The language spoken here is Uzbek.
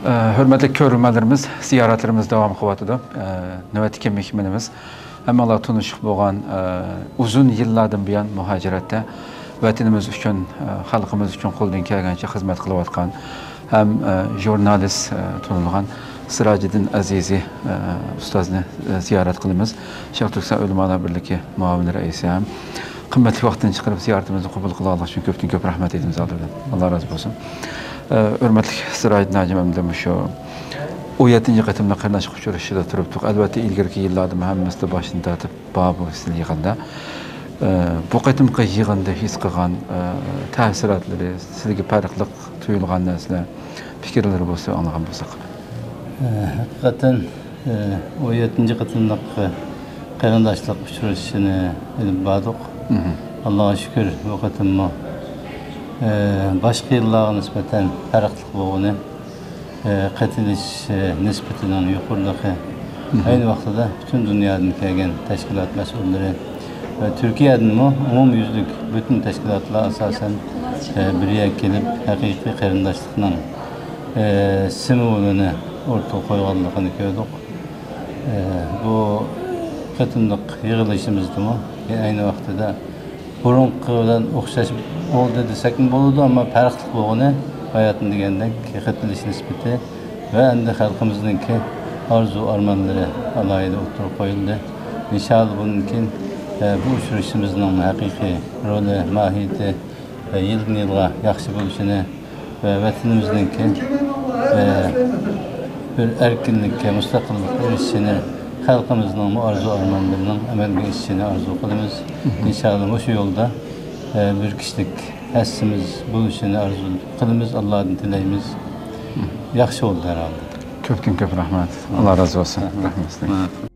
Hürmetli körülmelerimiz, ziyaretlerimiz devam kıvatıda. Növetike mehmenimiz. Hemen tanışık boğan uzun yıllardan buyon muhaciratda vatanimiz üçün, halkımız üçün qo'ldan kelgancha xizmat qilayotgan ham jurnalist tanilgan Sirajiddin Azizi ustozni ziyorat qilamiz. Sharq Turkiston Ulamolar birligi muavin raisi ham qimmatli vaqtdan chiqarib ziyoratimizni qabul qila olish uchun ko'p rahmat aytamiz albatta. Alloh razı bo'lsin. Hurmatli Sirajiddin Najimimdan shu 17-ci qatımda qarnaşıq uçuruşida turibdik. Albatta ilgirki yillarda hammasida boshini tortib bu sizlar yig'inda. Bu qatımqi yig'inda his qilgan ta'siratlari, sizlarga farqli tuyulgan narsalar, fikrlar bo'lsa anglagan bo'lsak. Haqiqatan 17-ci qatımda qarindoshlik uchrashishini ilib bordik. Allohga shukr, bu qatımda boshqa yillarga nisbatan farqli bo'lgani qatilish nisbatining yuqoriligi aynı vaqtida bütün dünyadan kelgan tashkilot mas'ullari va Turkiyadan umumyuzlik bütün tashkilotlar asosan birga kelib haqiqiy qarindoshlikning simvolini o'rtaga qo'yganligini ko'rdik. Bu qatimliq yig'ilishimizda aynı vaqtida burunqi bilan o'xshash oldu desek bo'ladi, ammo farqli bo'lgani hayatın degandek qatilish nisbati va endi xalqimizningki arzu armanlari alayida o'tirib qo'yildi. İnşallah bundan keyin bu uchrashishimizning haqiqiy roli, mohiyati yildan yilga yaxshi bo'lishini va vatanimizningki bir erkinlikka, mustaqillikka erishishini, xalqimizning arzu armanlarining amalga oshishini arzu qilamiz. İnşallah bu yo'lda bir kişilik hissimiz buluşunu arzu qilamiz, Allah'tan tileyimiz. Yaxshi oldu herhalde. Köp rahmet. Allah razı olsun. Rahmet.